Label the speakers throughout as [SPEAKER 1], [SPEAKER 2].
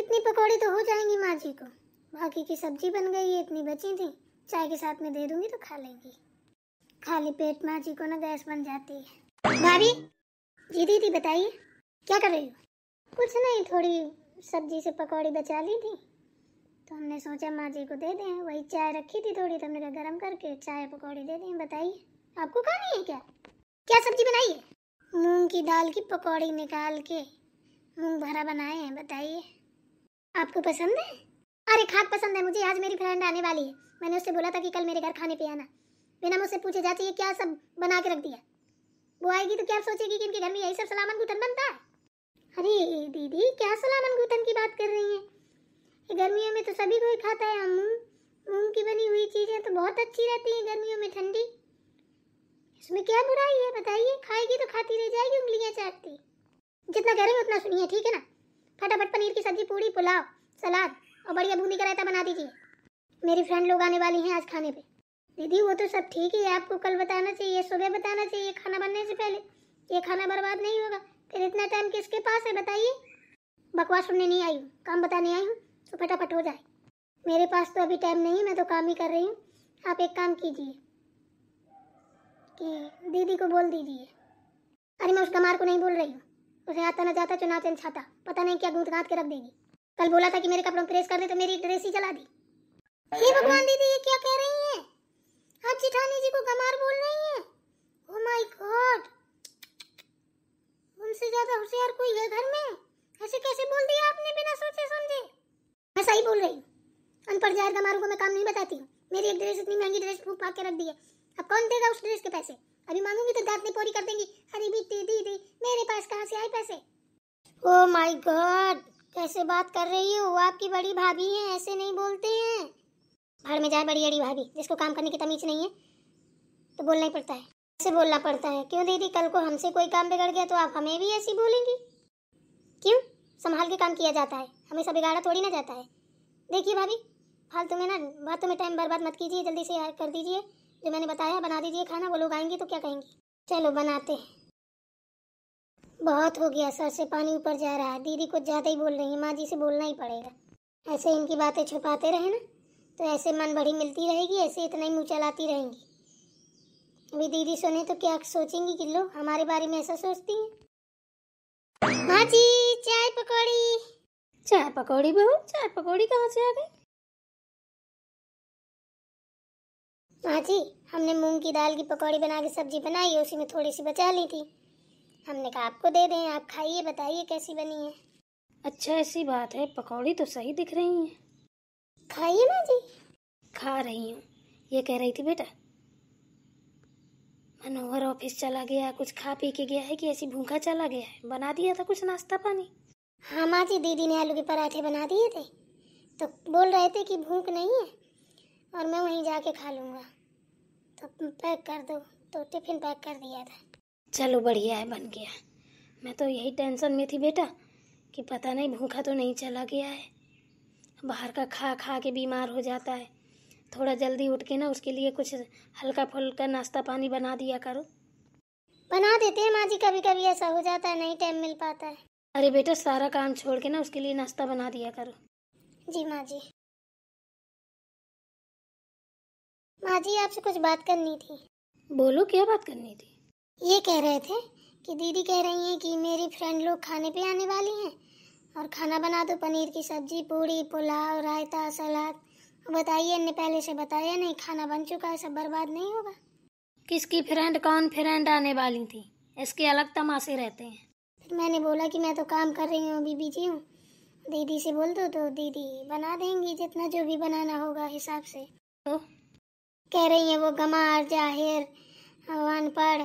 [SPEAKER 1] इतनी पकौड़ी तो हो जाएंगी माँ जी को। बाकी की सब्जी बन गई है, इतनी बची थी, चाय के साथ में दे दूंगी तो खा लेंगी। खाली पेट माँ जी को ना गैस बन जाती है। भाभी जी, दीदी बताइए क्या कर रही हो? कुछ नहीं, थोड़ी सब्जी से पकौड़ी बचा ली थी तो हमने सोचा माँ जी को दे दें। वही चाय रखी थी थोड़ी, तो हमने कहा गर्म करके चाय पकौड़ी दे दें। बताइए आपको खानी है क्या? क्या सब्जी बनाई है? मूंग की दाल की पकौड़ी निकाल के मूंग भरा बनाए हैं। बताइए आपको पसंद है? अरे खाक पसंद है मुझे। आज मेरी फ्रेंड आने वाली है, मैंने उससे बोला था कि कल मेरे घर खाने पे आना। बिना मुझसे पूछे जाती है क्या सब बना के रख दिया। वो आएगी तो क्या सोचेगी कि इनके घर में यही सब सलामन घुटन बनता है। अरे दीदी क्या सलामन घुटन की बात कर रही हैं? गर्मियों में तो सभी कोई खाता है। मूंग की बनी हुई चीजें तो बहुत अच्छी रहती हैं गर्मियों में, ठंडी। इसमें क्या बुराई है बताइए? खाएगी तो खाती रह जाएगी उंगलियां चाटती। जितना कह रहे हैं उतना सुनिए, ठीक है ना? फटाफट पनीर की सब्जी, पूड़ी, पुलाव, सलाद और बढ़िया बूंदी का रायता बना दीजिए। मेरी फ्रेंड लोग आने वाली हैं आज खाने पे। दीदी वो तो सब ठीक ही है, आपको कल बताना चाहिए, सुबह बताना चाहिए, खाना बनने से पहले। ये खाना बर्बाद नहीं होगा। फिर इतना टाइम किसके पास है बताइए? बकवास सुनने नहीं आई हूँ, काम बताने आई हूँ, तो फटाफट हो जाए। मेरे पास तो अभी टाइम नहीं है, मैं तो काम ही कर रही हूँ। आप एक काम कीजिए कि दीदी को बोल दीजिए। अरे मैं उस गमार को नहीं बोल रही हूँ, उसे आता न जाता चुनाचन छाता, पता नहीं क्या गूंथ गांथ के रख देगी। कल बोला था कि मेरे कपड़ों प्रेस कर दे तो मेरी ड्रेस ही जला दी। हे भगवान दीदी ये क्या कह रही हैं? आप जिठानी जी को गमार बोल रही हैं? ओह माय गॉड, उनसे ज्यादा होशियार कोई है घर में? ऐसे कैसे बोल दिया आपने बिना सोचे समझे? मैं सही बोल रही हूँ, अनपढ़ जाहिर गमारों को मैं काम नहीं बताती हूँ। मेरी एक ड्रेस, इतनी महंगी ड्रेस फूंक फाक के रख दी है, अब कौन देगा उस ड्रेस के पैसे? अभी मांगूंगी तो दांत में पोरी कर देंगी। अरे बेटी दीदी मेरे पास कहाँ से आए पैसे? ओह माय गॉड, कैसे बात कर रही हो? वो आपकी बड़ी भाभी हैं, ऐसे नहीं बोलते हैं। भाड़ में जाए बड़ी अड़ी भाभी, जिसको काम करने की तमीज नहीं है तो बोलना ही पड़ता है, ऐसे बोलना पड़ता है। क्यों दीदी, कल को हमसे कोई काम बिगड़ गया तो आप हमें भी ऐसी बोलेंगी? क्यों? संभाल के काम किया जाता है, हमेशा बिगाड़ा थोड़ी ना जाता है। देखिए भाभी, फालतू में ना बातों में टाइम बर्बाद मत कीजिए, जल्दी से कर दीजिए जो मैंने बताया, बना दीजिए खाना। वो लोग आएंगे तो क्या कहेंगे? चलो बनाते हैं। बहुत हो गया, सर से पानी ऊपर जा रहा है। दीदी कुछ ज़्यादा ही बोल रही है, माँ जी से बोलना ही पड़ेगा। ऐसे इनकी बातें छुपाते रहे ना तो ऐसे मन बढ़ी मिलती रहेगी, ऐसे इतना ही मुँह चलाती रहेंगी। अभी दीदी सुने तो क्या सोचेंगी कि लो हमारे बारे में ऐसा सोचती हैं। माँ जी चाय पकौड़ी। चाय पकौड़ी बहू, चाय पकौड़ी कहाँ से आ गई? माँ जी हमने मूंग की दाल की पकौड़ी बना के सब्जी बनाई है, उसी में थोड़ी सी बचा ली थी, हमने कहा आपको दे दें, आप खाइए, बताइए कैसी बनी है।
[SPEAKER 2] अच्छा ऐसी बात है, पकौड़ी तो सही दिख रही हैं।
[SPEAKER 1] खाइए माँ जी।
[SPEAKER 2] खा रही हूँ। ये कह रही थी बेटा मनोहर ऑफिस चला गया, कुछ खा पी के गया है कि ऐसी भूखा चला गया है? बना दिया था कुछ नाश्ता पानी?
[SPEAKER 1] हाँ माँ जी, दीदी ने आलू के पराठे बना दिए थे तो बोल रहे थे कि भूख नहीं है और मैं वहीं जाके खा लूँगा, तो पैक कर दो, तो टिफिन पैक कर दिया था।
[SPEAKER 2] चलो बढ़िया है, बन गया। मैं तो यही टेंशन में थी बेटा कि पता नहीं भूखा तो नहीं चला गया है, बाहर का खा खा के बीमार हो जाता है। थोड़ा जल्दी उठ के ना उसके लिए कुछ हल्का फुल्का नाश्ता पानी बना दिया करो।
[SPEAKER 1] बना देते हैं माँ जी, कभी कभी ऐसा हो जाता है, नहीं टाइम मिल पाता है।
[SPEAKER 2] अरे बेटा सारा काम छोड़ के ना उसके लिए नाश्ता बना दिया करो।
[SPEAKER 1] जी माँ जी। माँ जी आपसे कुछ बात करनी थी।
[SPEAKER 2] बोलो क्या बात करनी थी?
[SPEAKER 1] ये कह रहे थे कि दीदी कह रही हैं कि मेरी फ्रेंड लोग खाने पे आने वाली हैं और खाना बना दो, पनीर की सब्जी, पूड़ी, पुलाव, रायता, सलाद। बताइए, इनने पहले से बताया नहीं, खाना बन चुका है, सब बर्बाद नहीं होगा।
[SPEAKER 2] किसकी फ्रेंड, कौन फ्रेंड आने वाली थी? इसके अलग तमाशे रहते हैं।
[SPEAKER 1] फिर मैंने बोला कि मैं तो काम कर रही हूँ, अभी बिजी हूँ, दीदी से बोल दो तो दीदी बना देंगी जितना जो भी बनाना होगा हिसाब से।
[SPEAKER 2] तो
[SPEAKER 1] कह रही हैं वो गमार जाहिर अनपढ़,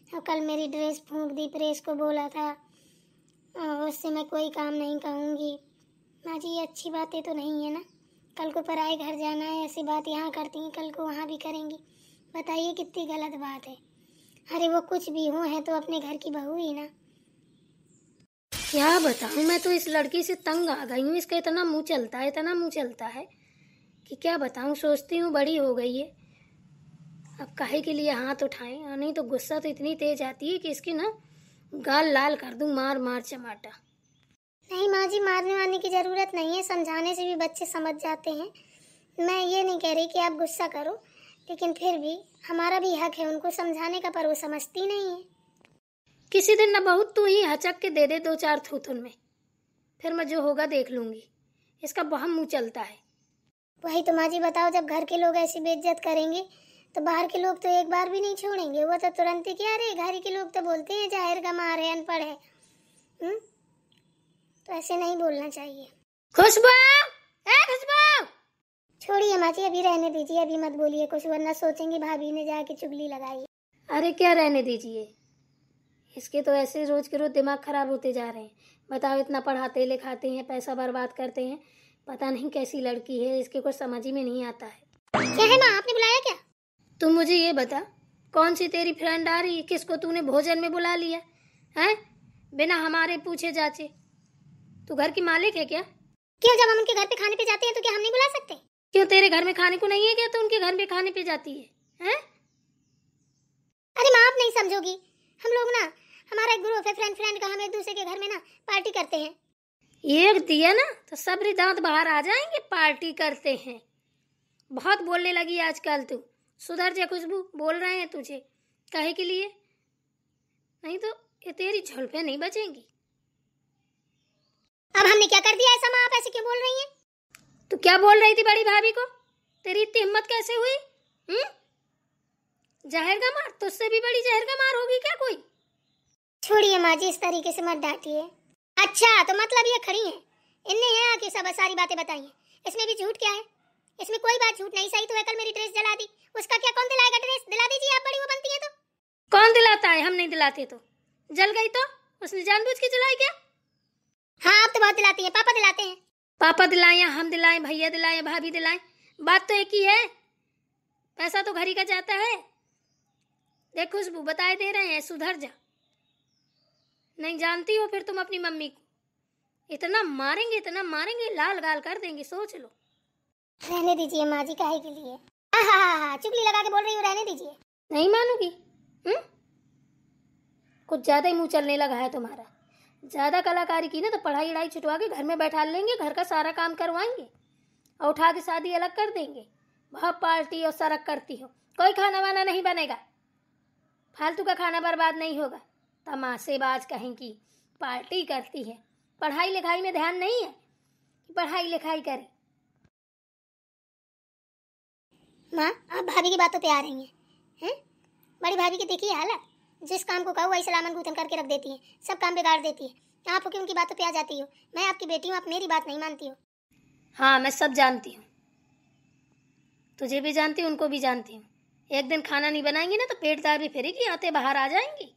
[SPEAKER 1] और कल मेरी ड्रेस फूंक दी, प्रेस को बोला था, उससे मैं कोई काम नहीं कहूँगी। माँ जी ये अच्छी बातें तो नहीं है ना, कल को पराए घर जाना है, ऐसी बात यहाँ करती हैं कल को वहाँ भी करेंगी। बताइए कितनी गलत बात है। अरे वो कुछ भी हो, है तो अपने घर की बहू ही ना।
[SPEAKER 2] क्या बताऊं, मैं तो इस लड़की से तंग आ गई हूँ। इसका इतना मुंह चलता है, इतना मुंह चलता है कि क्या बताऊं। सोचती हूँ बड़ी हो गई है, अब काहे के लिए हाथ उठाएं, और नहीं तो गुस्सा तो इतनी तेज आती है कि इसकी ना गाल लाल कर दूं, मार मार चमाटा।
[SPEAKER 1] नहीं माँ जी, मारने वारने की जरूरत नहीं है, समझाने से भी बच्चे समझ जाते हैं। मैं ये नहीं कह रही कि आप गुस्सा करो, लेकिन फिर भी हमारा भी हक है उनको समझाने का, पर वो समझती नहीं है।
[SPEAKER 2] किसी दिन ना बहुत तू ही हचक के दे दे 2-4 थूथुन में, फिर मैं जो होगा देख लूंगी। इसका बहुत मुंह चलता है।
[SPEAKER 1] वही तो माँ जी बताओ, जब घर के लोग ऐसी बेइज्जत करेंगे तो बाहर के लोग तो एक बार भी नहीं छोड़ेंगे। वो तो तुरंत ही क्या, अरे घर के लोग तो बोलते हैं जाहिर का मार है, अनपढ़ है। तो ऐसे नहीं बोलना चाहिए।
[SPEAKER 2] खुशबू, ए खुशबू,
[SPEAKER 1] छोड़िए माँ जी, अभी रहने दीजिए, अभी मत बोलिए कुछ, वरना सोचेंगे भाभी ने जाके चुगली लगाई।
[SPEAKER 2] अरे क्या रहने दीजिए, इसके तो ऐसे रोज के रोज दिमाग खराब होते जा रहे हैं। बताओ, इतना पढ़ाते लिखाते हैं, पैसा बर्बाद करते हैं, पता नहीं कैसी लड़की है, इसके कुछ समझ ही में नहीं आता है।
[SPEAKER 1] क्या है माँ, आपने बुलाया क्या?
[SPEAKER 2] तुम मुझे ये बता, कौन सी तेरी फ्रेंड आ रही है, किसको तूने भोजन में बुला लिया है बिना हमारे पूछे जाचे? तू घर की मालिक है क्या?
[SPEAKER 1] क्यों, जब हम उनके घर पे खाने पे जाते हैं तो क्या हम नहीं बुला सकते?
[SPEAKER 2] क्यों, तेरे घर में खाने को नहीं है क्या, तो उनके घर में खाने पे जाती है?
[SPEAKER 1] अरे माँ, आप नहीं समझोगी, हम लोग ना, हमारा एक ग्रुप है फ्रेंड का, हम एक दूसरे के घर में ना पार्टी करते हैं।
[SPEAKER 2] एक दिया ना तो सबरी दांत बाहर आ जाएंगे। पार्टी करते हैं, बहुत बोलने लगी आजकल तू। सुधर जा खुशबू, बोल रहे हैं तुझे काहे के लिए, नहीं तो ये तेरी झुलफे नहीं बचेंगी।
[SPEAKER 1] अब हमने क्या कर दिया ऐसा माँ, आप ऐसे क्यों बोल रही हैं?
[SPEAKER 2] तू क्या बोल रही थी बड़ी भाभी को? तेरी इतनी हिम्मत कैसे हुई? जहर का मार, तुझसे भी बड़ी जहर का मार होगी क्या कोई?
[SPEAKER 1] छोड़िए माँ जी, इस तरीके से मत डांटिए। अच्छा, तो मतलब ये खड़ी हैं, इनने है आके सब सारी बातें बताई हैं, इसमें भी झूठ क्या है? इसमें कोई बात झूठ नहीं। सही तो है, कल मेरी ड्रेस जला दी, उसका क्या, कौन दिलाएगा ड्रेस? दिला दीजिए, आप बड़ी वो बनती है तो।
[SPEAKER 2] कौन दिलाता है? हम नहीं दिलाते। तो जल गई तो उसने जानबूझ के जलाई क्या?
[SPEAKER 1] हाँ, आप तो बहुत दिलाती हैं, पापा दिलाते हैं।
[SPEAKER 2] पापा दिलाए या हम दिलाएं, भैया दिलाएं, भाभी दिलाएं, बात तो एक ही है। पैसा तो घर ही का जाता है। देख खुशबू, बताए दे रहे हैं, सुधर जा। नहीं जानती हो फिर तुम अपनी मम्मी को, इतना मारेंगे लाल गाल कर देंगे, सोच लो।
[SPEAKER 1] रहने दीजिए माँ जी, काहे के लिए? हाँ, चुगली लगा के बोल रही हूँ, रहने दीजिए।
[SPEAKER 2] नहीं मानोगी? कुछ ज्यादा ही मुंह चलने लगा है तुम्हारा। ज्यादा कलाकारी की ना तो पढ़ाई वढ़ाई छुटवा के घर में बैठा लेंगे, घर का सारा काम करवाएंगे और उठा के शादी अलग कर देंगे। बहुत पार्टी और सरक करती हो, कोई खाना वाना नहीं बनेगा, फालतू का खाना बर्बाद नहीं होगा। तमाशेबाज कहीं की पार्टी करती है, पढ़ाई लिखाई में ध्यान नहीं है कि पढ़ाई लिखाई करे।
[SPEAKER 1] माँ, आप भाभी की बातों पे आ रही हैं? बड़ी भाभी की देखिए हालत, जिस काम को कहो वही सलामन गूथन करके रख देती है, सब काम बिगाड़ देती है। आप की उनकी बातों पे आ जाती हो। मैं आपकी बेटी हूँ, आप मेरी बात नहीं मानती हो।
[SPEAKER 2] हाँ, मैं सब जानती हूँ, तुझे भी जानती हूँ, उनको भी जानती हूँ। एक दिन खाना नहीं बनाएंगी ना तो पेट दार भी फेरेगी, आते बाहर आ जाएंगी।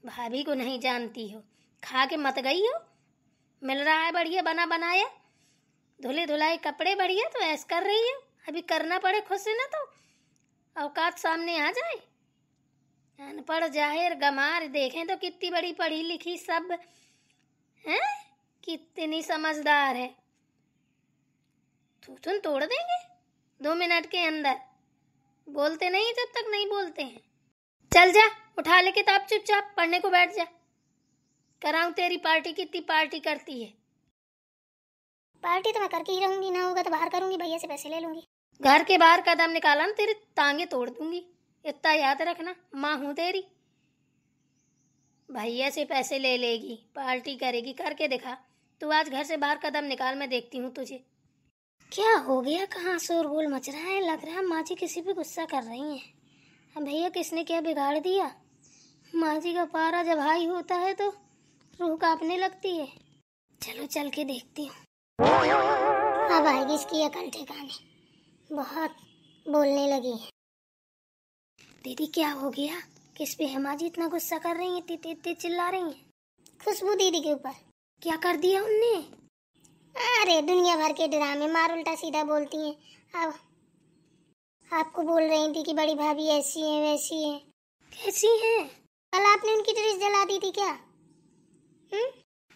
[SPEAKER 2] भाभी को नहीं जानती हो, खा के मत गई हो। मिल रहा है बढ़िया बना बनाया, धुले धुलाए कपड़े बढ़िया, तो ऐस कर रही है। अभी करना पड़े खुद से ना तो औकात सामने आ जाए। अनपढ़ जाहिर गमार, देखें तो कितनी बड़ी पढ़ी लिखी सब है, कितनी समझदार है। थूथुन तोड़ देंगे 2 मिनट के अंदर। बोलते नहीं जब तक नहीं बोलते हैं। चल जा, उठा ले किताब, चुपचाप पढ़ने को बैठ जा। कराऊं तेरी पार्टी, कितनी पार्टी करती है।
[SPEAKER 1] पार्टी तो मैं करके ही रहूंगी, ना होगा तो बाहर करूंगी, भैया से पैसे ले लूंगी।
[SPEAKER 2] घर के बाहर कदम निकाला ना तेरी टांगे तोड़ दूंगी, इतना याद रखना। माँ हूं तेरी। भैया से पैसे ले लेगी, पार्टी करेगी, करके दिखा। तू आज घर से बाहर कदम निकाल, मैं देखती हूँ तुझे। क्या हो गया, कहाँ शोरगुल मच रहा है? लग रहा है माँ जी किसी पे गुस्सा कर रही हैं। अब भैया किसने क्या बिगाड़ दिया? माँ जी का पारा जब हाई होता है तो रूह कांपने लगती है। चलो चल के देखती हूँ।
[SPEAKER 1] अब आएगी इसकी अकल ठिकाने, बहुत बोलने लगी है।
[SPEAKER 2] दीदी क्या हो गया, किस पे है माँ जी इतना गुस्सा कर रही हैं, इतने चिल्ला रही हैं?
[SPEAKER 1] खुशबू दीदी के ऊपर।
[SPEAKER 2] क्या कर दिया उनने?
[SPEAKER 1] अरे दुनिया भर के ड्रामे मार, उल्टा सीधा बोलती हैं। अब आपको बोल रही थी कि बड़ी भाभी ऐसी है वैसी है।
[SPEAKER 2] कैसी है?
[SPEAKER 1] कल आपने उनकी ड्रेस जला दी थी क्या?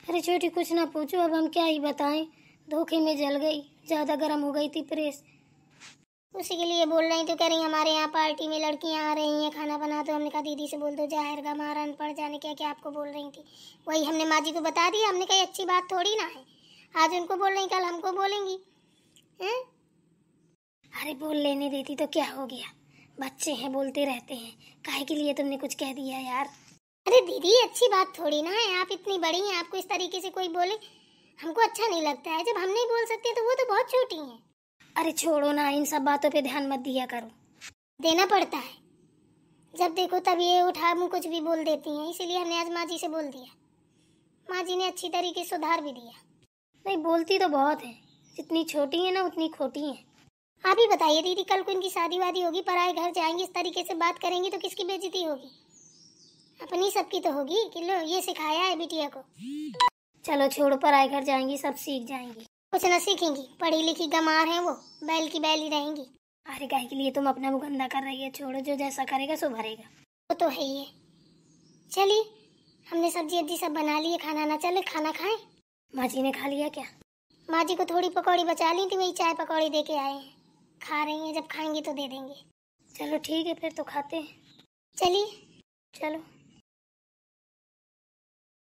[SPEAKER 2] अरे छोटी कुछ ना पूछो, अब हम क्या ही बताएं, धोखे में जल गई, ज्यादा गर्म हो गई थी प्रेस।
[SPEAKER 1] उसी के लिए बोल रही तो कह रही हमारे यहाँ पार्टी में लड़कियाँ आ रही हैं खाना बना, तो हमने कहा दीदी से बोल दो, जाहिर का मारा अनपढ़ जाने क्या क्या आपको बोल रही थी। वही हमने माँ जी को बता दिया, हमने कहा अच्छी बात थोड़ी ना है, आज उनको बोल रही कल हमको बोलेंगी हैं।
[SPEAKER 2] अरे बोल लेने देती तो क्या हो गया, बच्चे हैं बोलते रहते हैं, काहे के लिए तुमने कुछ कह दिया यार।
[SPEAKER 1] अरे दीदी अच्छी बात थोड़ी ना है, आप इतनी बड़ी हैं, आपको इस तरीके से कोई बोले हमको अच्छा नहीं लगता है। जब हम नहीं बोल सकते तो वो तो बहुत छोटी हैं।
[SPEAKER 2] अरे छोड़ो ना, इन सब बातों पे ध्यान मत दिया करो।
[SPEAKER 1] देना पड़ता है, जब देखो तब ये उठा मुँह कुछ भी बोल देती हैं, इसीलिए हमने आज माँ जी से बोल दिया। माँ जी ने अच्छी तरीके से सुधार भी दिया।
[SPEAKER 2] नहीं बोलती तो बहुत है, जितनी छोटी है ना उतनी खोटी है।
[SPEAKER 1] आप ही बताइए दीदी, कल को इनकी शादी वादी होगी, पराए घर जाएंगे, इस तरीके से बात करेंगी तो किसकी बेइज्जती होगी? अपनी सबकी तो होगी कि लो ये सिखाया है बिटिया को।
[SPEAKER 2] चलो छोड़ो, पराए घर जाएंगी सब सीख जाएंगी।
[SPEAKER 1] कुछ न सीखेंगी, पढ़ी लिखी गंवार हैं वो, बैल की बैल ही रहेंगी।
[SPEAKER 2] अरे काहे के लिए तुम अपना मुंह गंदा कर रही है, छोड़ो, जो जैसा करेगा सो भरेगा।
[SPEAKER 1] वो तो है ही है। चलिए हमने सब्जी अब्जी सब बना ली है, खाना ना चले खाना खाएं।
[SPEAKER 2] माँ जी ने खा लिया क्या?
[SPEAKER 1] माँ जी को थोड़ी पकौड़ी बचा ली थी, वही चाय पकौड़ी दे के आए हैं, खा रही हैं, जब खाएंगे तो दे देंगे।
[SPEAKER 2] चलो ठीक है फिर तो खाते हैं।
[SPEAKER 1] चलिए
[SPEAKER 2] चलो।